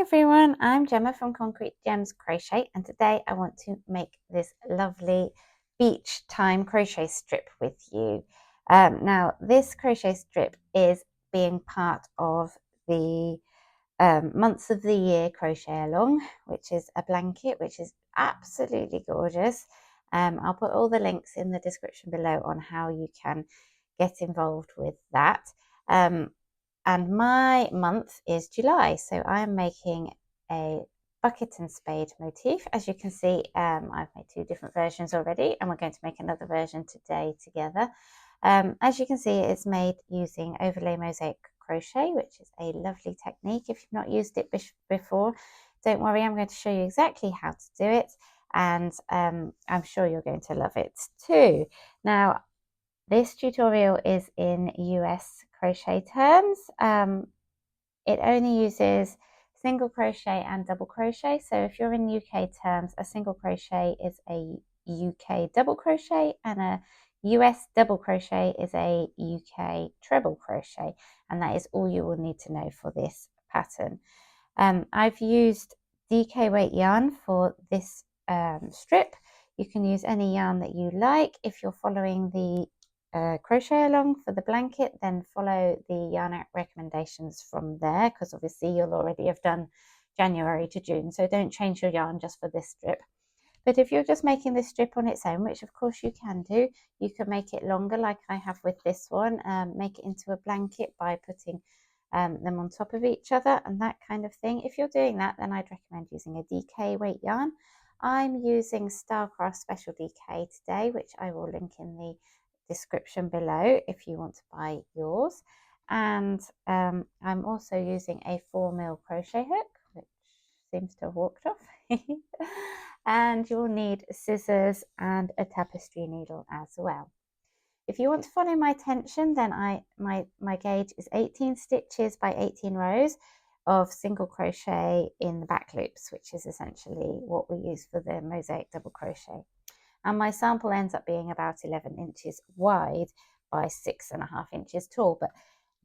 everyone, I'm Gemma from Concrete Gems Crochet, and today I want to make this lovely beach time crochet strip with you. Now this crochet strip is being part of the months of the year crochet along, which is a blanket which is absolutely gorgeous. I'll put all the links in the description below on how you can get involved with that. And my month is July, so I am making a bucket and spade motif. As you can see, I've made two different versions already, and we're going to make another version today together. As you can see, it's made using overlay mosaic crochet, which is a lovely technique. If you've not used it before, don't worry, I'm going to show you exactly how to do it, and I'm sure you're going to love it too. Now, this tutorial is in US crochet terms. It only uses single crochet and double crochet. So if you're in UK terms, a single crochet is a UK double crochet, and a US double crochet is a UK treble crochet. And that is all you will need to know for this pattern. I've used DK weight yarn for this strip. You can use any yarn that you like. If you're following the crochet along for the blanket, then follow the yarn recommendations from there, because obviously you'll already have done January to June, so don't change your yarn just for this strip. But if you're just making this strip on its own, which of course you can do, you can make it longer like I have with this one, make it into a blanket by putting them on top of each other and that kind of thing. If you're doing that, then I'd recommend using a DK weight yarn. I'm using Starcraft Special DK today, which I will link in the description below if you want to buy yours. And I'm also using a 4mm crochet hook, which seems to have walked off. And you'll need scissors and a tapestry needle as well. If you want to follow my tension, then my gauge is 18 stitches by 18 rows of single crochet in the back loops, which is essentially what we use for the mosaic double crochet. And my sample ends up being about 11 inches wide by 6.5 inches tall. But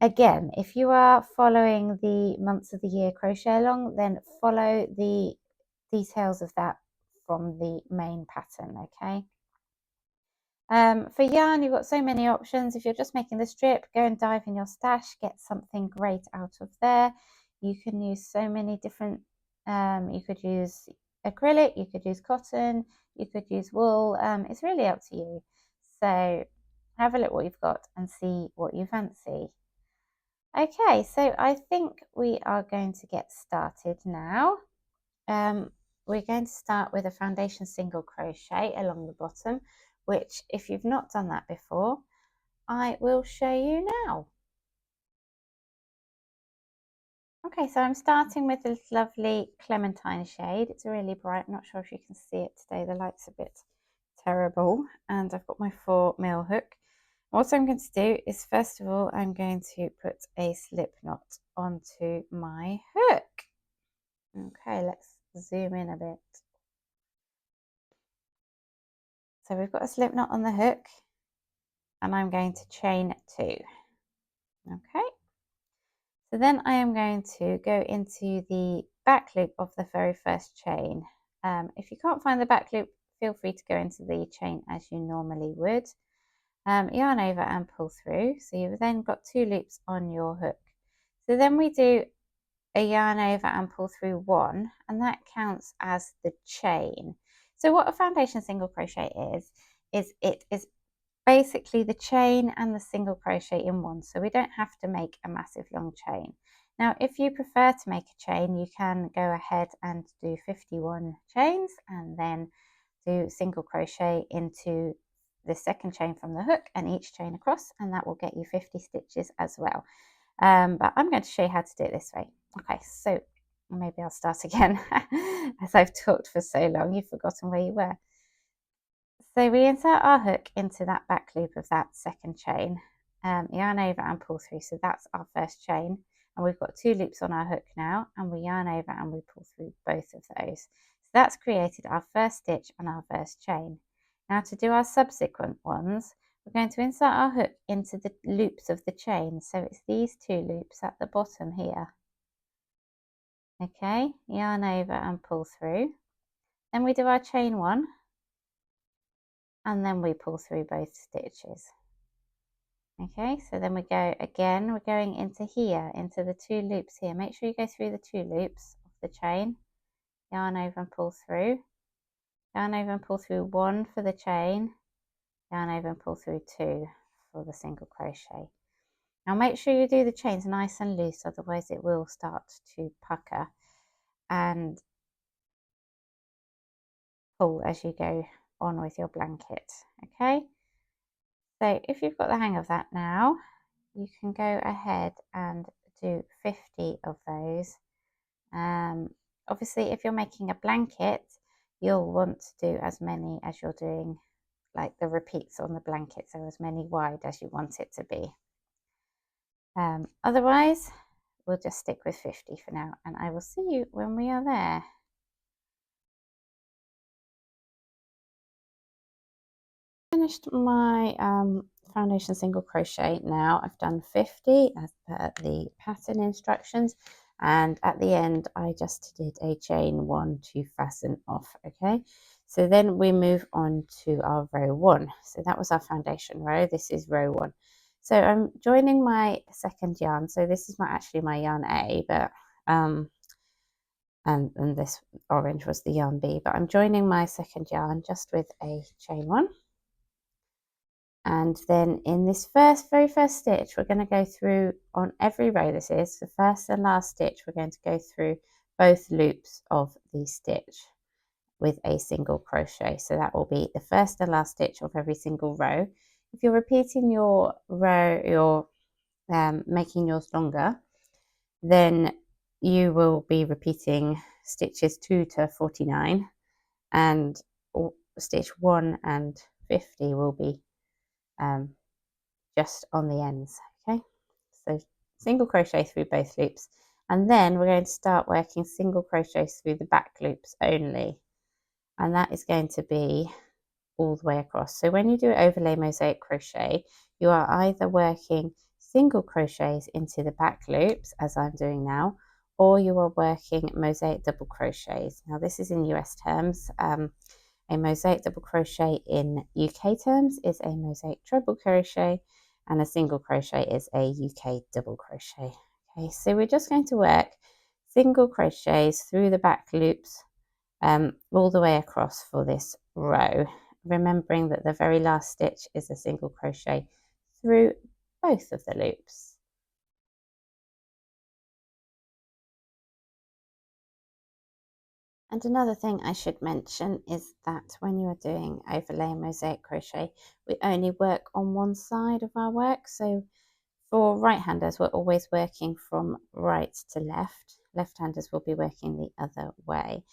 again, if you are following the months of the year crochet along, then follow the details of that from the main pattern, okay? For yarn, you've got so many options. If you're just making the strip, go and dive in your stash, get something great out of there. You can use so many different, you could use acrylic, you could use cotton, you could use wool. It's really up to you. So have a look what you've got and see what you fancy. Okay, so I think we are going to get started now. We're going to start with a foundation single crochet along the bottom, which if you've not done that before, I will show you now. Okay, so I'm starting with this lovely clementine shade. It's really bright. I'm not sure if you can see it today. The light's a bit terrible, and I've got my 4mm hook. What I'm going to do is, first of all, I'm going to put a slip knot onto my hook. Okay, let's zoom in a bit. So we've got a slip knot on the hook, and I'm going to chain 2. Okay, so then I am going to go into the back loop of the very first chain. If you can't find the back loop, feel free to go into the chain as you normally would. Yarn over and pull through. So you've then got 2 loops on your hook. So then we do a yarn over and pull through 1, and that counts as the chain. So what a foundation single crochet is it is basically the chain and the single crochet in one, so we don't have to make a massive long chain. Now, if you prefer to make a chain, you can go ahead and do 51 chains and then do single crochet into the second chain from the hook and each chain across, and that will get you 50 stitches as well. But I'm going to show you how to do it this way. Okay, so maybe I'll start again. As I've talked for so long, you've forgotten where you were. So we insert our hook into that back loop of that second chain, yarn over and pull through. So that's our first chain, and we've got 2 loops on our hook now, and we yarn over and we pull through both of those. So that's created our first stitch on our first chain. Now to do our subsequent ones, we're going to insert our hook into the loops of the chain. So it's these 2 loops at the bottom here. Okay, yarn over and pull through. Then we do our chain 1, and then we pull through both stitches. Okay, so then we go again, we're going into here, into the 2 loops here. Make sure you go through the 2 loops of the chain, yarn over and pull through, yarn over and pull through 1 for the chain, yarn over and pull through 2 for the single crochet. Now make sure you do the chains nice and loose, otherwise it will start to pucker and pull as you go on with your blanket. Okay, so if you've got the hang of that now, you can go ahead and do 50 of those. Obviously, if you're making a blanket, you'll want to do as many as you're doing, like the repeats on the blanket, so as many wide as you want it to be. Otherwise, we'll just stick with 50 for now, and I will see you when we are there. Finished my foundation single crochet now. I've done 50 as per the pattern instructions, and at the end I just did a chain 1 to fasten off. Okay, so then we move on to our row 1. So that was our foundation row. This is row 1. So I'm joining my second yarn. So this is actually my yarn A, but and this orange was the yarn B, but I'm joining my second yarn just with a chain 1. And then in this very first stitch, we're going to go through on every row. This is the first and last stitch. We're going to go through both loops of the stitch with a single crochet. So that will be the first and last stitch of every single row. If you're repeating your row, you're making yours longer, then you will be repeating stitches 2 to 49, and stitch 1 and 50 will be just on the ends. Okay, so single crochet through both loops, and then we're going to start working single crochets through the back loops only, and that is going to be all the way across. So when you do overlay mosaic crochet, you are either working single crochets into the back loops, as I'm doing now, or you are working mosaic double crochets. Now this is in US terms. A mosaic double crochet in UK terms is a mosaic treble crochet, and a single crochet is a UK double crochet. Okay, so we're just going to work single crochets through the back loops all the way across for this row, remembering that the very last stitch is a single crochet through both of the loops. And another thing I should mention is that when you are doing overlay mosaic crochet, we only work on one side of our work. So for right-handers, we're always working from right to left. Left-handers will be working the other way.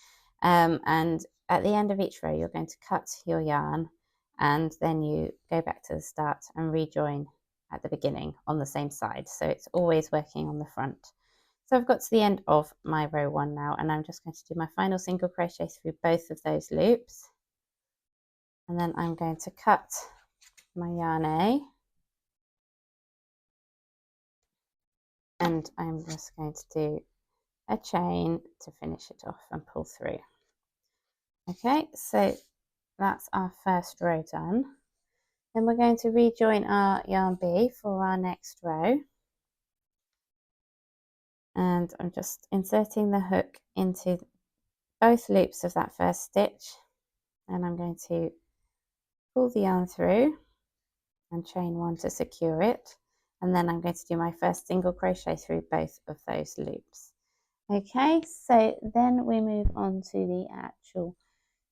And at the end of each row, you're going to cut your yarn, and then you go back to the start and rejoin at the beginning on the same side. So it's always working on the front. So I've got to the end of my row 1 now, and I'm just going to do my final single crochet through both of those loops. And then I'm going to cut my yarn A, and I'm just going to do a chain to finish it off and pull through. Okay, so that's our first row done. Then we're going to rejoin our yarn B for our next row. And I'm just inserting the hook into both loops of that first stitch, and I'm going to pull the yarn through and chain 1 to secure it, and then I'm going to do my first single crochet through both of those loops. Okay, so then we move on to the actual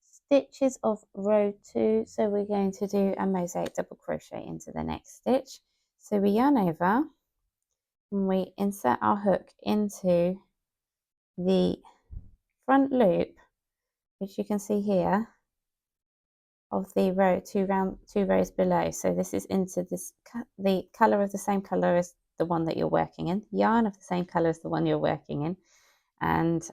stitches of row 2. So we're going to do a mosaic double crochet into the next stitch. So we yarn over and we insert our hook into the front loop, which you can see here, of the row two rows below. So this is into this, the color of the same color as the one that you're working in, yarn of the same color as the one you're working in, and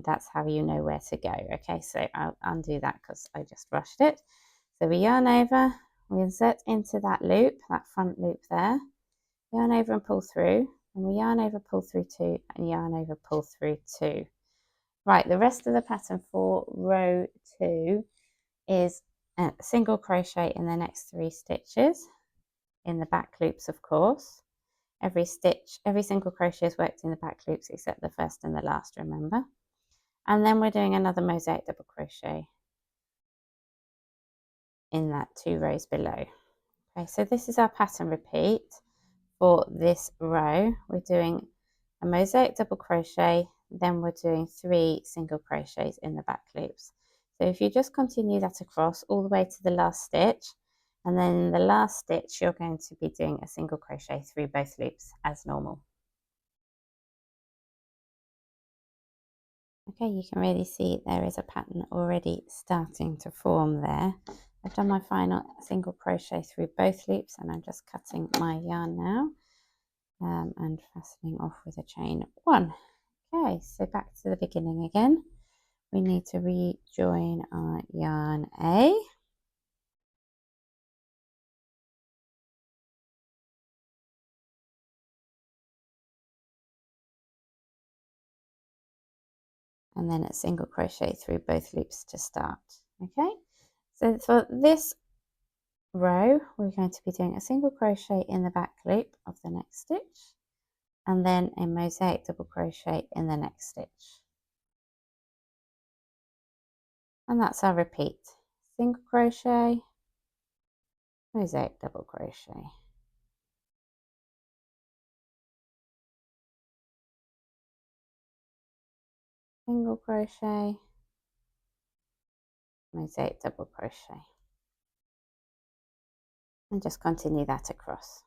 that's how you know where to go. Okay, so I'll undo that because I just rushed it. So we yarn over, we insert into that loop, that front loop there, yarn over and pull through, and we yarn over, pull through 2, and yarn over, pull through 2. Right, the rest of the pattern for row 2 is a single crochet in the next 3 stitches in the back loops, of course. Every single crochet is worked in the back loops except the first and the last, remember. And then we're doing another mosaic double crochet in that 2 rows below. Okay, so this is our pattern repeat for this row. We're doing a mosaic double crochet, then we're doing 3 single crochets in the back loops. So if you just continue that across all the way to the last stitch, and then in the last stitch you're going to be doing a single crochet through both loops as normal. Okay, you can really see there is a pattern already starting to form there. I've done my final single crochet through both loops, and I'm just cutting my yarn now and fastening off with a chain 1. Okay, so back to the beginning again. We need to rejoin our yarn A. And then a single crochet through both loops to start. Okay, so for this row, we're going to be doing a single crochet in the back loop of the next stitch, and then a mosaic double crochet in the next stitch. And that's our repeat. Single crochet, mosaic double crochet. Single crochet, mosaic double crochet. And just continue that across.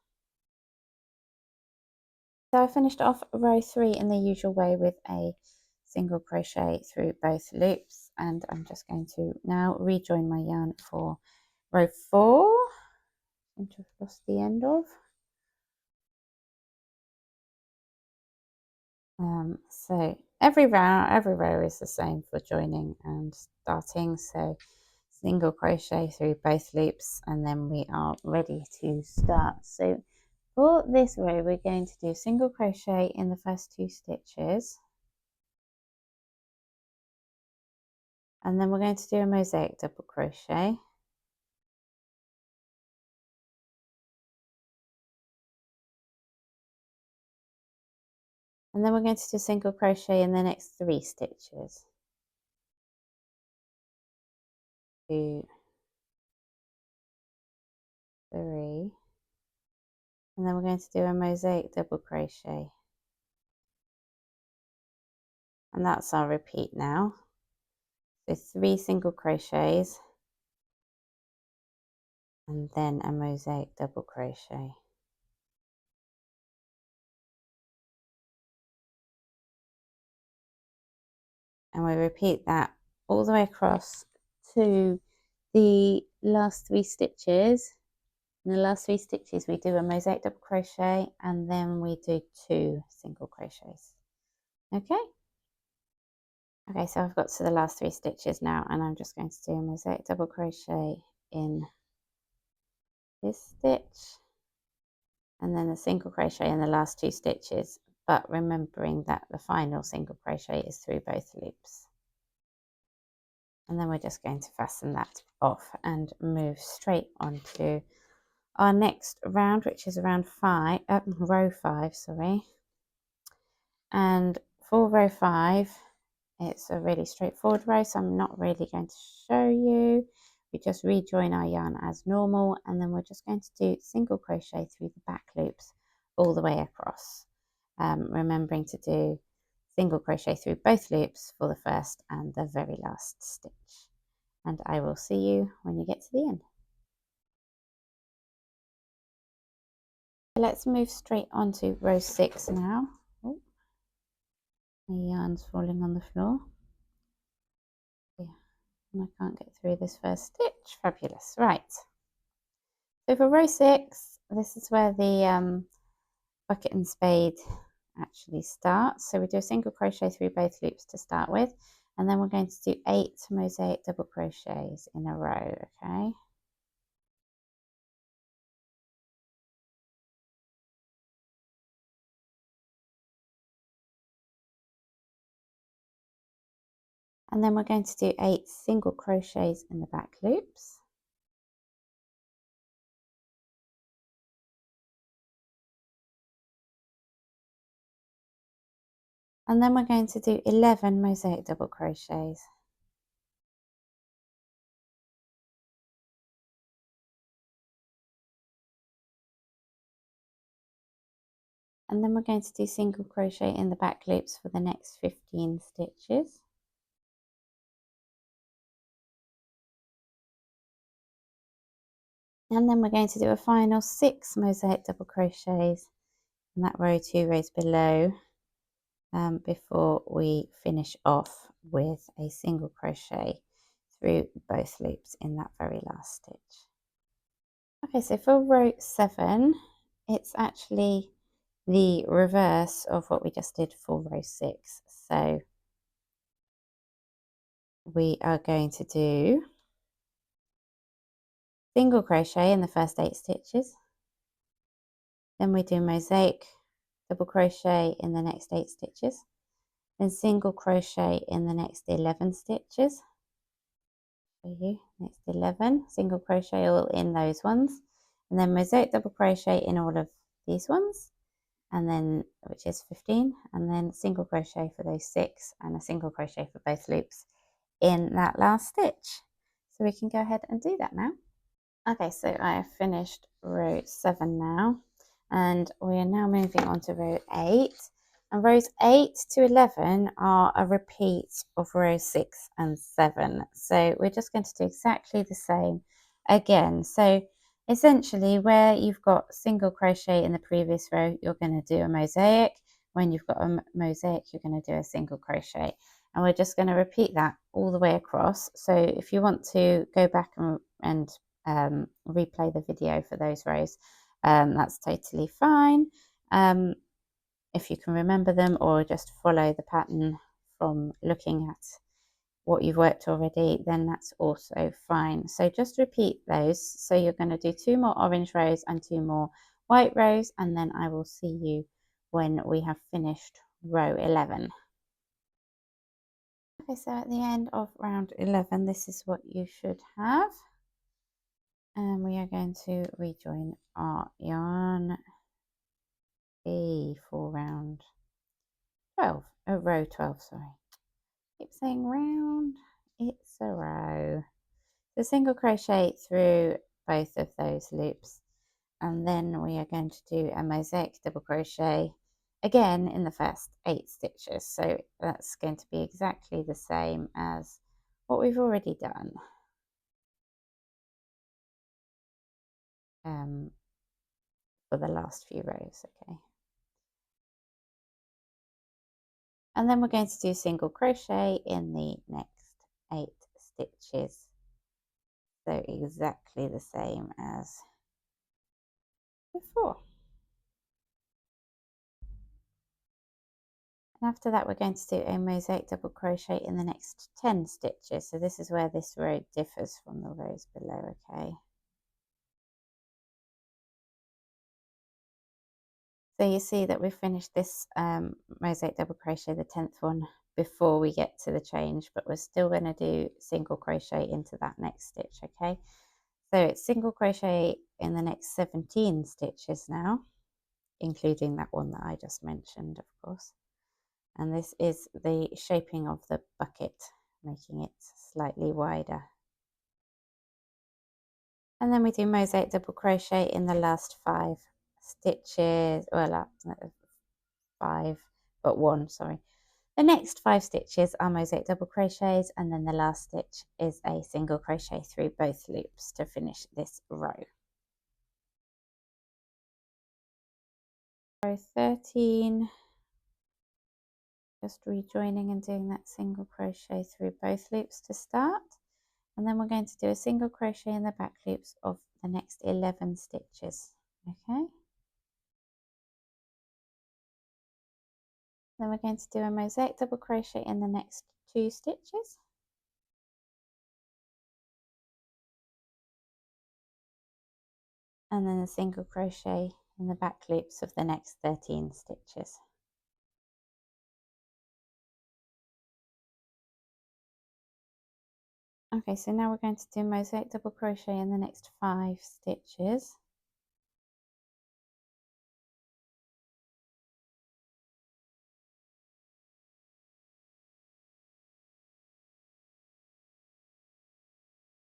So I finished off row 3 in the usual way with a single crochet through both loops, and I'm just going to now rejoin my yarn for row 4, which I've lost the end of. So every row is the same for joining and starting. So single crochet through both loops, and then we are ready to start. So for this row, we're going to do single crochet in the first 2 stitches, and then we're going to do a mosaic double crochet, and then we're going to do single crochet in the next 3 stitches. 2, 3, and then we're going to do a mosaic double crochet, and that's our repeat now. So 3 single crochets and then a mosaic double crochet. And we repeat that all the way across to the last 3 stitches. In the last 3 stitches we do a mosaic double crochet, and then we do 2 single crochets. Okay, so I've got to the last 3 stitches now, and I'm just going to do a mosaic double crochet in this stitch, and then a single crochet in the last 2 stitches, but remembering that the final single crochet is through both loops. And then we're just going to fasten that off and move straight on to our next round, which is row 5, sorry. And for row 5, it's a really straightforward row, so I'm not really going to show you. We just rejoin our yarn as normal, and then we're just going to do single crochet through the back loops all the way across, remembering to do single crochet through both loops for the first and the very last stitch. And I will see you when you get to the end. Let's move straight on to row 6 now. Oh, my yarn's falling on the floor. Yeah, and I can't get through this first stitch. Fabulous. Right. So for row 6, this is where the bucket and spade actually starts. So we do a single crochet through both loops to start with, and then we're going to do 8 mosaic double crochets in a row. Okay. And then we're going to do 8 single crochets in the back loops. And then we're going to do 11 mosaic double crochets. And then we're going to do single crochet in the back loops for the next 15 stitches. And then we're going to do a final 6 mosaic double crochets in that row 2 rows below before we finish off with a single crochet through both loops in that very last stitch. Okay, so for row 7, it's actually the reverse of what we just did for row 6. So we are going to do single crochet in the first 8 stitches, then we do mosaic double crochet in the next 8 stitches, then single crochet in the next 11 stitches. Show you next 11 single crochet all in those ones, and then mosaic double crochet in all of these ones, and then which is 15, and then single crochet for those 6 and a single crochet for both loops in that last stitch. So we can go ahead and do that now. Okay, so I have finished row 7 now, and we are now moving on to row 8. And rows 8 to 11 are a repeat of row 6 and 7. So we're just going to do exactly the same again. So essentially, where you've got single crochet in the previous row, you're going to do a mosaic. When you've got a mosaic, you're going to do a single crochet. And we're just going to repeat that all the way across. So if you want to go back and replay the video for those rows, that's totally fine. If you can remember them, or just follow the pattern from looking at what you've worked already, then that's also fine. So just repeat those. So you're going to do 2 more orange rows and 2 more white rows, and then I will see you when we have finished row 11. Okay, so at the end of round 11, this is what you should have. And we are going to rejoin our yarn for round 12, row 12, sorry. Keep saying round, it's a row. So single crochet through both of those loops, and then we are going to do a mosaic double crochet again in the first 8 stitches. So that's going to be exactly the same as what we've already done. For the last few rows, okay. And then we're going to do single crochet in the next 8 stitches. So exactly the same as before. And after that, we're going to do a mosaic double crochet in the next 10 stitches. So this is where this row differs from the rows below, okay. So you see that we've finished this mosaic double crochet, the 10th one, before we get to the change, but we're still going to do single crochet into that next stitch, okay. So it's single crochet in the next 17 stitches now, including that one that I just mentioned, of course. And this is the shaping of the bucket, making it slightly wider. And then we do mosaic double crochet in the last 5 stitches, well, 5, but 1, sorry. The next 5 stitches are mosaic double crochets, and then the last stitch is a single crochet through both loops to finish this row. Row 13, just rejoining and doing that single crochet through both loops to start, and then we're going to do a single crochet in the back loops of the next 11 stitches, okay. Then we're going to do a mosaic double crochet in the next 2 stitches, and then a single crochet in the back loops of the next 13 stitches. Okay, so now we're going to do mosaic double crochet in the next 5 stitches.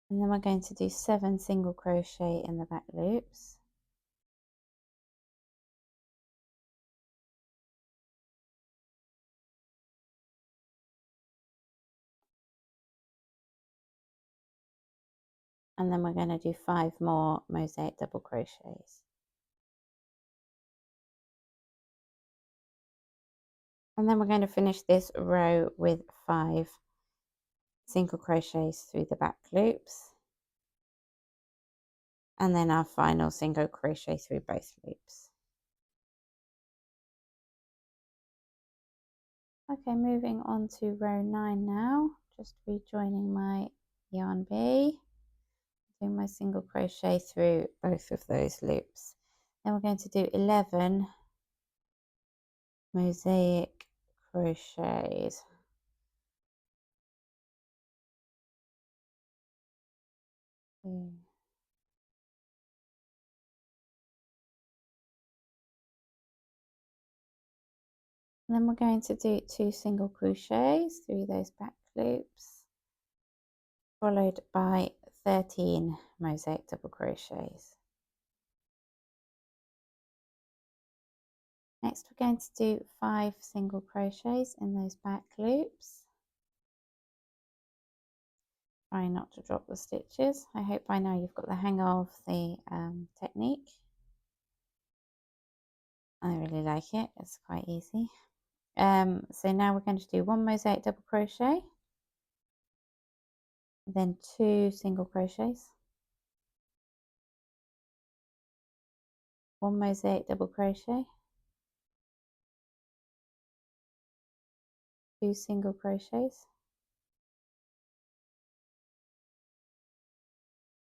And then we're going to do 7 single crochet in the back loops. And then we're going to do 5 more mosaic double crochets. And then we're going to finish this row with 5 single crochets through the back loops. And then our final single crochet through both loops. Okay, moving on to row 9 now, just rejoining my yarn bee, doing my single crochet through both of those loops. Then we're going to do 11 mosaic crochets. And then we're going to do 2 single crochets through those back loops, followed by 13 mosaic double crochets. Next, we're going to do 5 single crochets in those back loops. Try not to drop the stitches. I hope by now you've got the hang of the technique. I really like it, it's quite easy. So now we're going to do 1 mosaic double crochet, then 2 single crochets, 1 mosaic double crochet, 2 single crochets,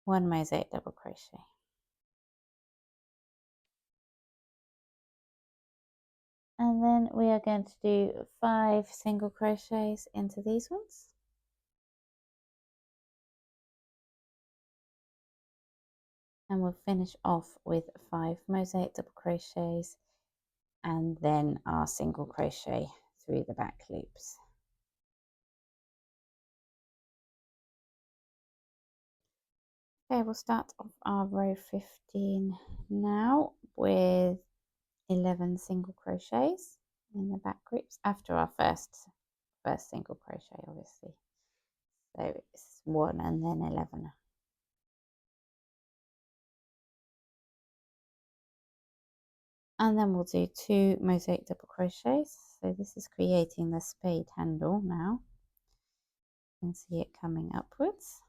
1 mosaic double crochet. And then we are going to do 5 single crochets into these ones. And we'll finish off with 5 mosaic double crochets and then our single crochet through the back loops. Okay, we'll start off our row 15 now with 11 single crochets in the back groups after our first single crochet, obviously. So it's 1 and then 11. And then we'll do 2 mosaic double crochets. So this is creating the spade handle now. You can see it coming upwards.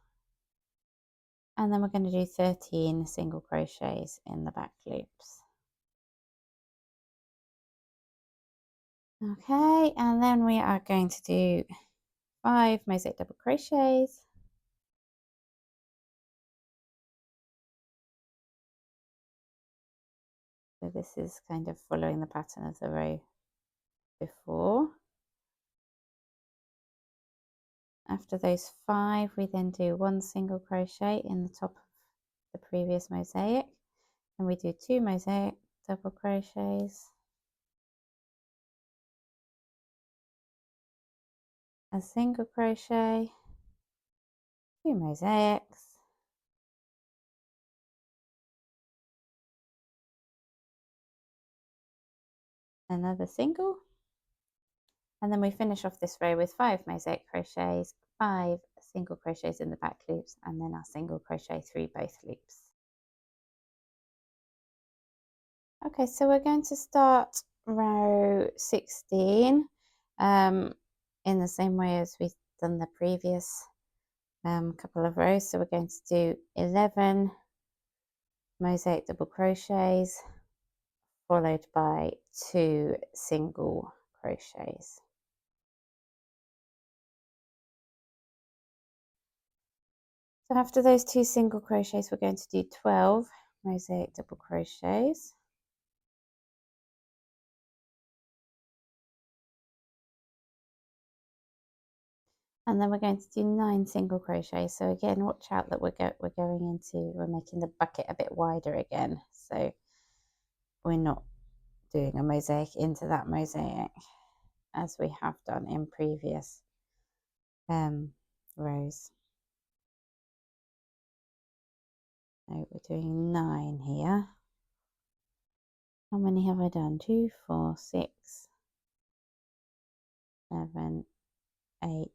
And then we're going to do 13 single crochets in the back loops. Okay, and then we are going to do 5 mosaic double crochets. So this is kind of following the pattern of the row before. After those 5, we then do 1 single crochet in the top of the previous mosaic, and we do 2 mosaic double crochets, a single crochet, 2 mosaics, another single, and then we finish off this row with 5 mosaic crochets, 5 single crochets in the back loops, and then our single crochet through both loops. Okay, so we're going to start row 16 in the same way as we've done the previous couple of rows. So we're going to do 11 mosaic double crochets followed by 2 single crochets. So after those 2 single crochets, we're going to do 12 mosaic double crochets. And then we're going to do 9 single crochets. So again, watch out that we're making the bucket a bit wider again. So we're not doing a mosaic into that mosaic as we have done in previous rows. So we're doing 9 here. How many have I done? 2, 4, 6, 7, 8,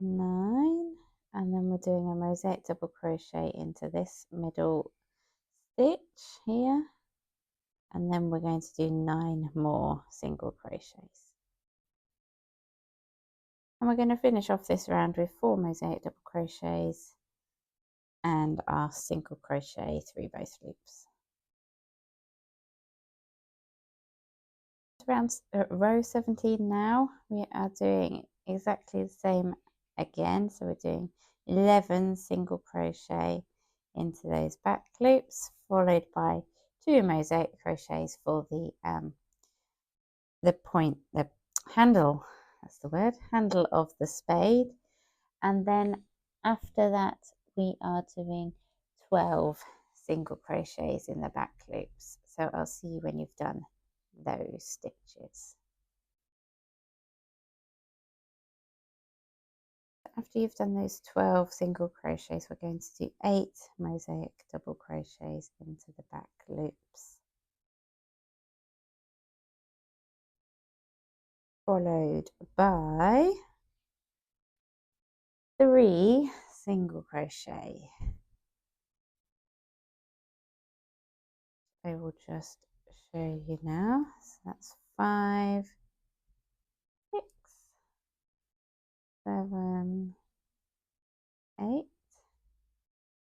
9. And then we're doing a mosaic double crochet into this middle stitch here. And then we're going to do 9 more single crochets. And we're going to finish off this round with 4 mosaic double crochets and our single crochet through both loops. Around row 17 now, we are doing exactly the same again. So we're doing 11 single crochet into those back loops, followed by 2 mosaic crochets for the handle, that's the word, handle of the spade. And then after that we are doing 12 single crochets in the back loops. So I'll see you when you've done those stitches. After you've done those 12 single crochets, we're going to do 8 mosaic double crochets into the back loops, followed by 3 single crochet. I will just show you now. So that's 5, 6, 7, 8,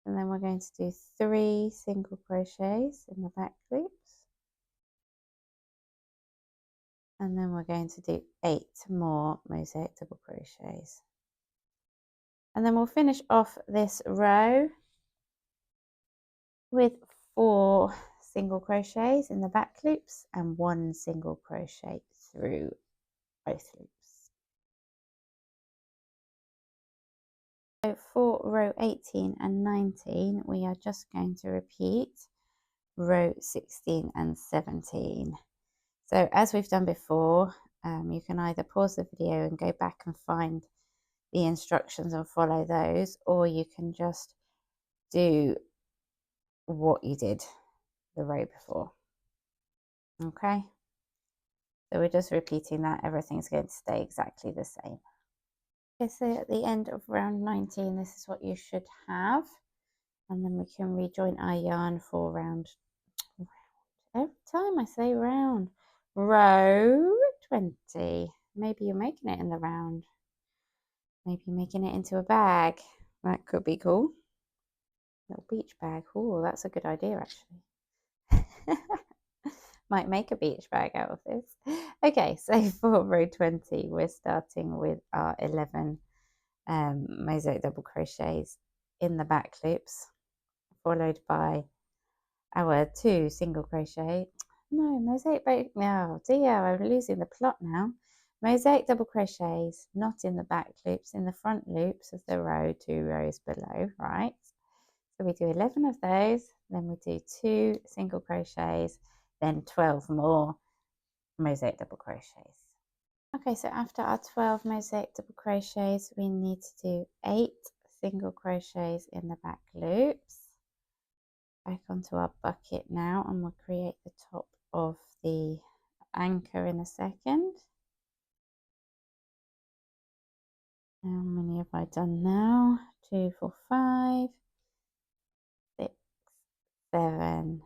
and then we're going to do 3 single crochets in the back loops, and then we're going to do 8 more mosaic double crochets, and then we'll finish off this row with 4 single crochets in the back loops and 1 single crochet through both loops. So for row 18 and 19, we are just going to repeat row 16 and 17. So as we've done before, you can either pause the video and go back and find the instructions and follow those, or you can just do what you did the row before. Okay, so we're just repeating that. Everything's going to stay exactly the same. Okay, so at the end of round 19, this is what you should have, and then we can rejoin our yarn for round. Every time I say round, row 20. Maybe you're making it in the round. Maybe you're making it into a bag. That could be cool. Little beach bag. Oh, that's a good idea, actually. Might make a beach bag out of this. Okay, so for row 20, we're starting with our 11 mosaic double crochets in the back loops, followed by our 2 single crochet. No, mosaic, oh dear, I'm losing the plot now. Mosaic double crochets, not in the back loops, in the front loops of the row 2 rows below, right? So we do 11 of those, then we do 2 single crochets, then 12 more mosaic double crochets. Okay, so after our 12 mosaic double crochets, we need to do 8 single crochets in the back loops. Back onto our bucket now, and we'll create the top of the anchor in a second. How many have I done now? 2, 4, 5, 6, 7,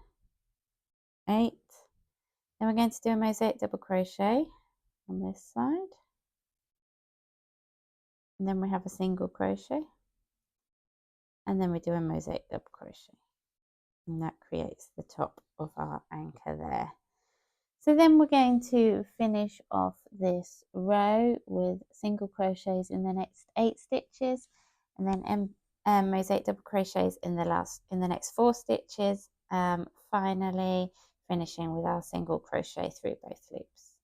8. Then we're going to do a mosaic double crochet on this side, and then we have a single crochet, and then we do a mosaic double crochet, and that creates the top of our anchor there. So then we're going to finish off this row with single crochets in the next 8 stitches, and then mosaic double crochets in the next 4 stitches, finally finishing with our single crochet through both loops.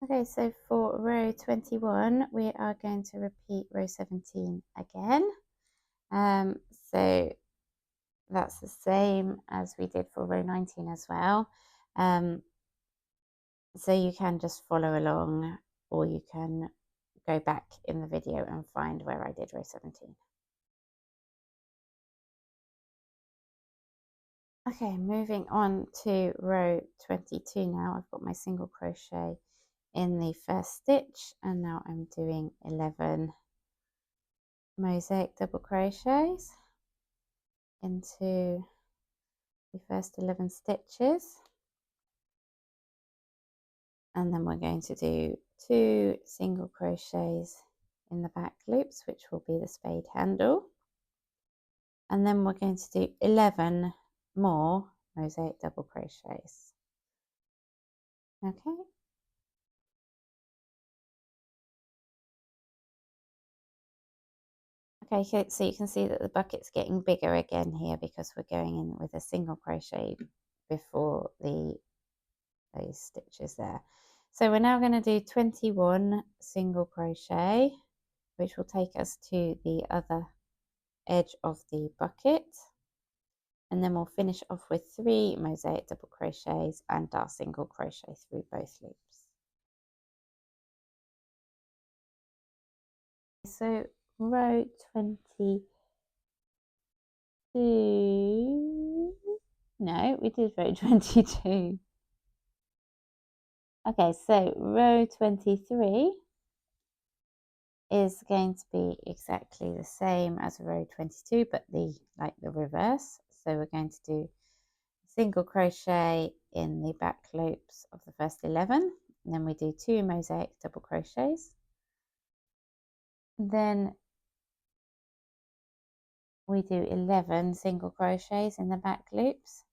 Okay, so for row 21, we are going to repeat row 17 again. So that's the same as we did for row 19 as well. So you can just follow along, or you can go back in the video and find where I did row 17. Okay, moving on to row 22 now. I've got my single crochet in the first stitch, and now I'm doing 11 mosaic double crochets into the first 11 stitches, and then we're going to do 2 single crochets in the back loops, which will be the spade handle, and then we're going to do 11 more mosaic double crochets. Okay. Okay, so you can see that the bucket's getting bigger again here because we're going in with a single crochet before those stitches there. So we're now going to do 21 single crochet, which will take us to the other edge of the bucket, and then we'll finish off with 3 mosaic double crochets and our single crochet through both loops. So row 22, no, we did row 22. Okay, so row 23 is going to be exactly the same as row 22, but the reverse. So we're going to do single crochet in the back loops of the first 11, and then we do 2 mosaic double crochets. Then we do 11 single crochets in the back loops.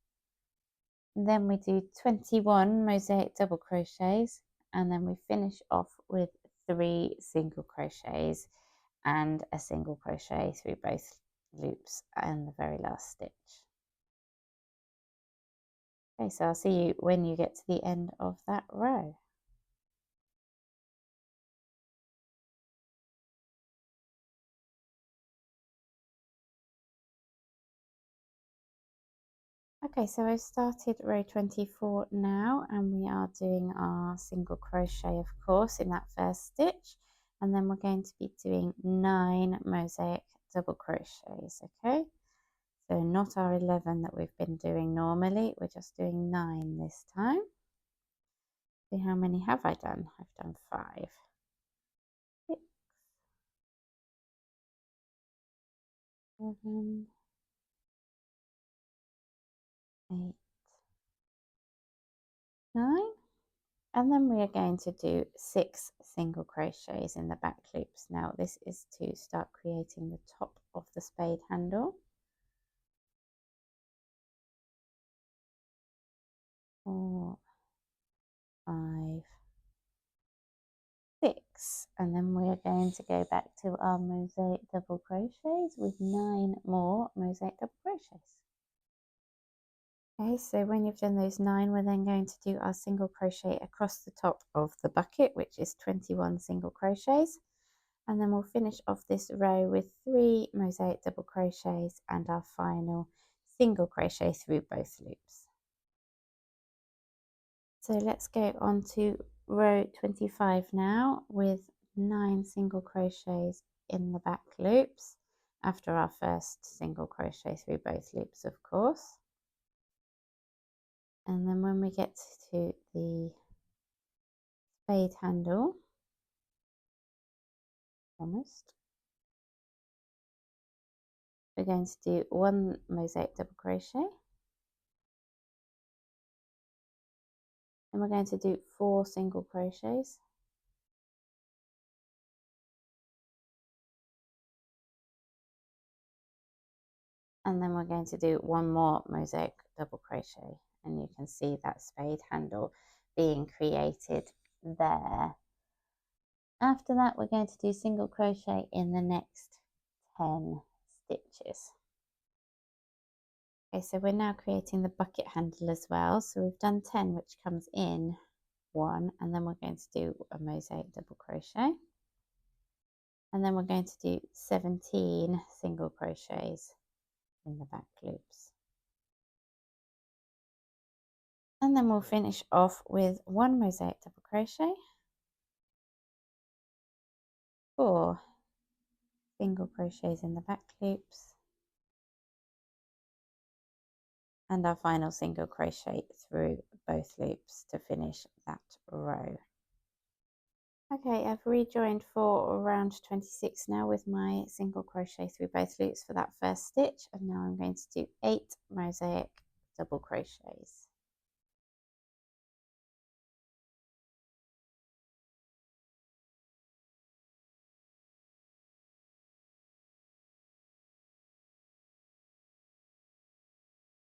And then we do 21 mosaic double crochets, and then we finish off with 3 single crochets and a single crochet through both loops and the very last stitch. Okay, so I'll see you when you get to the end of that row. Okay, so I've started row 24 now, and we are doing our single crochet, of course, in that first stitch, and then we're going to be doing 9 mosaic double crochets. Okay, so not our 11 that we've been doing normally, we're just doing 9 this time. See, how many have I done? I've done 5, 6, 7, 8, 9, and then we are going to do 6 single crochets in the back loops. Now this is to start creating the top of the spade handle. 4, 5, 6, and then we are going to go back to our mosaic double crochets with 9 more mosaic double crochets. Okay, so when you've done those 9, we're then going to do our single crochet across the top of the bucket, which is 21 single crochets, and then we'll finish off this row with 3 mosaic double crochets and our final single crochet through both loops. So let's go on to row 25 now with 9 single crochets in the back loops after our first single crochet through both loops, of course. And then when we get to the spade handle, almost, we're going to do 1 mosaic double crochet, and we're going to do 4 single crochets, and then we're going to do 1 more mosaic double crochet, and you can see that spade handle being created there. After that, we're going to do single crochet in the next 10 stitches. Okay, so we're now creating the bucket handle as well. So we've done 10, which comes in 1, and then we're going to do a mosaic double crochet, and then we're going to do 17 single crochets in the back loops, and then we'll finish off with 1 mosaic double crochet, 4 single crochets in the back loops, and our final single crochet through both loops to finish that row. Okay, I've rejoined for round 26 now with my single crochet through both loops for that first stitch, and now I'm going to do 8 mosaic double crochets.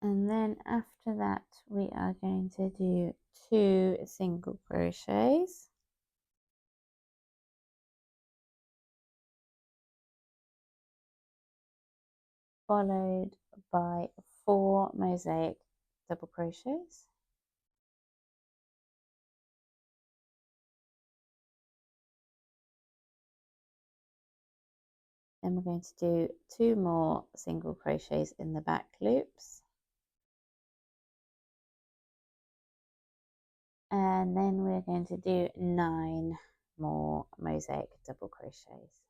And then after that we are going to do 2 single crochets, followed by 4 mosaic double crochets, then we're going to do 2 more single crochets in the back loops, and then we're going to do 9 more mosaic double crochets.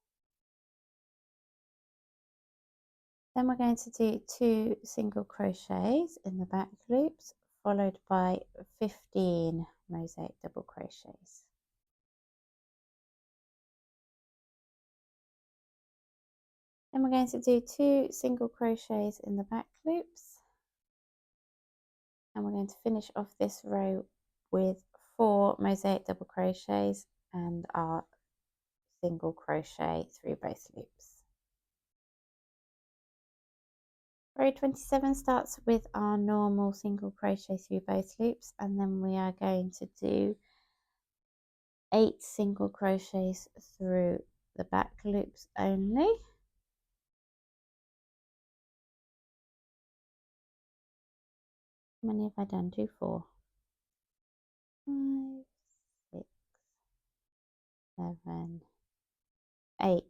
Then we're going to do 2 single crochets in the back loops, followed by 15 mosaic double crochets. Then we're going to do 2 single crochets in the back loops, and we're going to finish off this row with 4 mosaic double crochets and our single crochet through both loops. Row 27 starts with our normal single crochet through both loops, and then we are going to do 8 single crochets through the back loops only. How many have I done? 2, 4, 5, 6, 7, 8.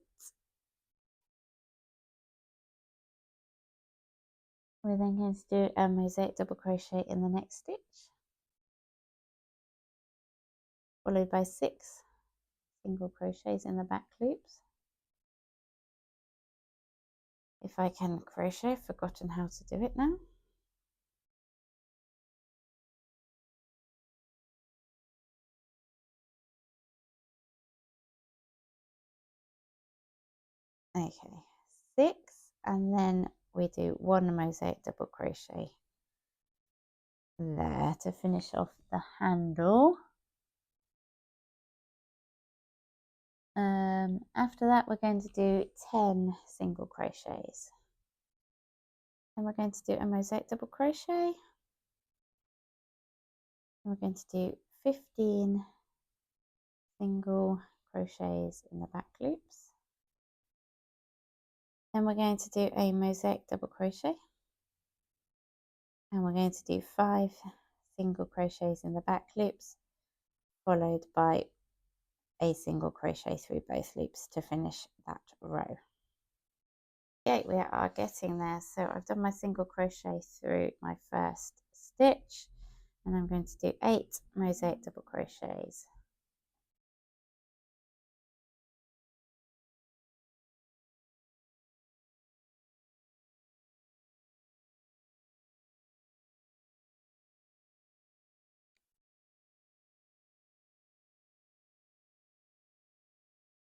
We're then going to do a mosaic double crochet in the next stitch, followed by 6 single crochets in the back loops. If I can crochet, I've forgotten how to do it now. Okay, 6, and then we do 1 mosaic double crochet there to finish off the handle. After that we're going to do 10 single crochets, and we're going to do a mosaic double crochet, and we're going to do 15 single crochets in the back loops. Then we're going to do a mosaic double crochet, and we're going to do 5 single crochets in the back loops, followed by a single crochet through both loops to finish that row. Okay, we are getting there. So I've done my single crochet through my first stitch, and I'm going to do 8 mosaic double crochets.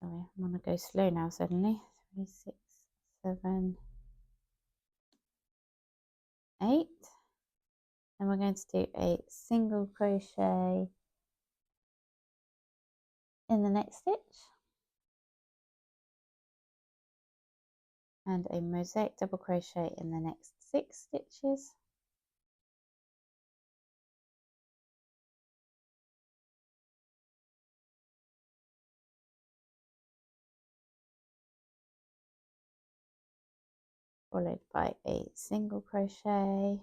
Sorry, I'm going to go slow now suddenly. 3, 6, 7, 8. And we're going to do a single crochet in the next stitch, and a mosaic double crochet in the next 6 stitches. Followed by a single crochet,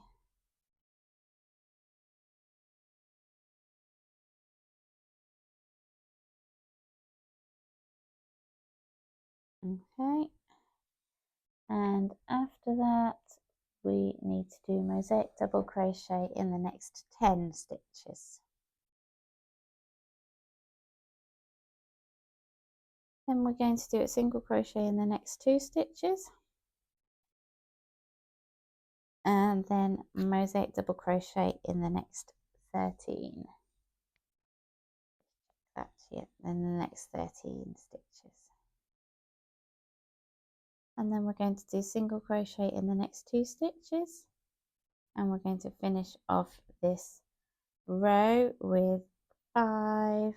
Okay, and after that we need to do mosaic double crochet in the next 10 stitches. Then we're going to do a single crochet in the next 2 stitches, and then mosaic double crochet in the next 13. That's it, then the next 13 stitches. And then we're going to do single crochet in the next 2 stitches, and we're going to finish off this row with 5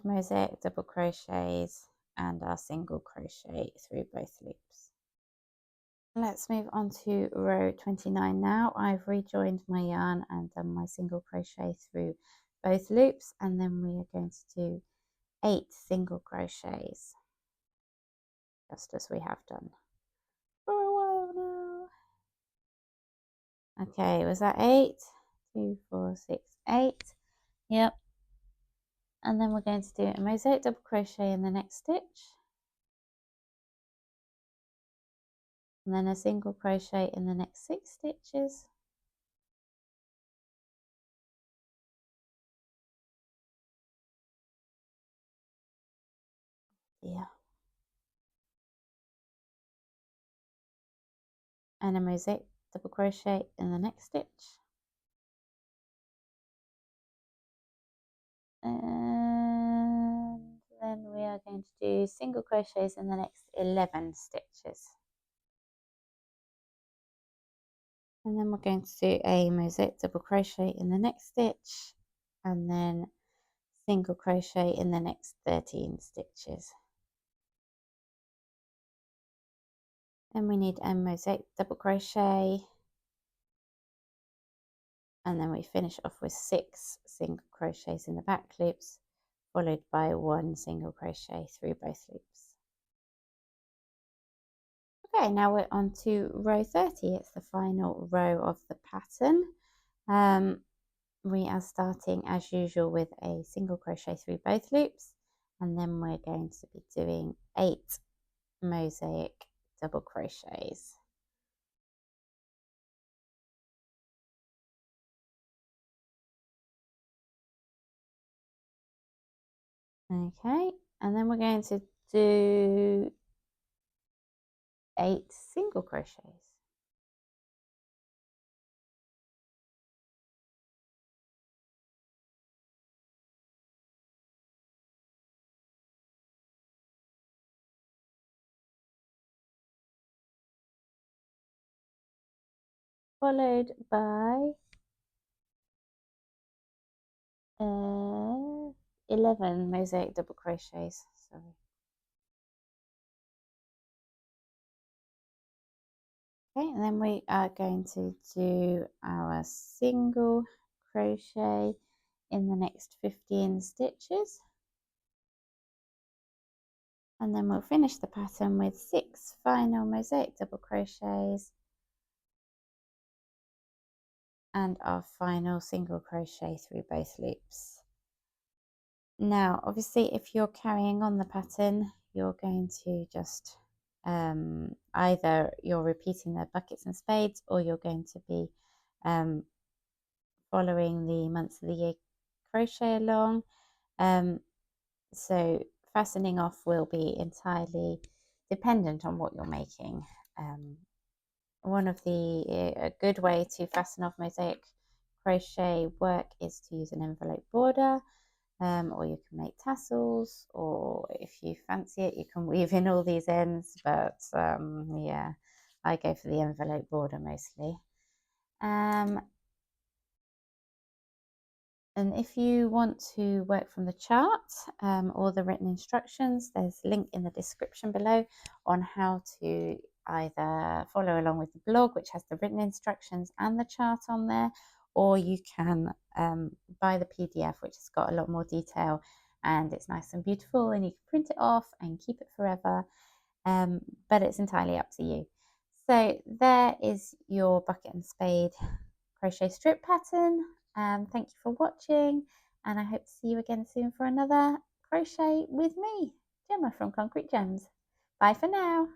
mosaic double crochets and our single crochet through both loops. Let's move on to row 29 now. I've rejoined my yarn and done my single crochet through both loops, and then we are going to do 8 single crochets, just as we have done for a while now. Okay, was that 8? 2, 4, 6, 8. Yep. And then we're going to do a mosaic double crochet in the next stitch, and then a single crochet in the next 6 stitches, and a mosaic double crochet in the next stitch, and then we are going to do single crochets in the next 11 stitches, and then we're going to do a mosaic double crochet in the next stitch, and then single crochet in the next 13 stitches. Then we need a mosaic double crochet, and then we finish off with 6 single crochets in the back loops, followed by 1 single crochet through both loops. Okay, now we're on to row 30. It's the final row of the pattern. We are starting as usual with a single crochet through both loops, and then we're going to be doing 8 mosaic double crochets. Okay, and then we're going to do 8 single crochets. Followed by 11 mosaic double crochets. Sorry. Okay, and then we are going to do our single crochet in the next 15 stitches, and then we'll finish the pattern with 6 final mosaic double crochets and our final single crochet through both loops. Now obviously if you're carrying on the pattern, you're going to just either you're repeating the buckets and spades, or you're going to be following the months of the year crochet along. So fastening off will be entirely dependent on what you're making. One of a good way to fasten off mosaic crochet work is to use an envelope border, or you can make tassels, or if you fancy it, you can weave in all these ends, but yeah, I go for the envelope border mostly. And if you want to work from the chart or the written instructions, there's a link in the description below on how to either follow along with the blog, which has the written instructions and the chart on there, or you can buy the PDF, which has got a lot more detail and it's nice and beautiful, and you can print it off and keep it forever, but it's entirely up to you. So there is your bucket and spade crochet strip pattern. Thank you for watching, and I hope to see you again soon for another crochet with me, Gemma from Concrete Gems. Bye for now.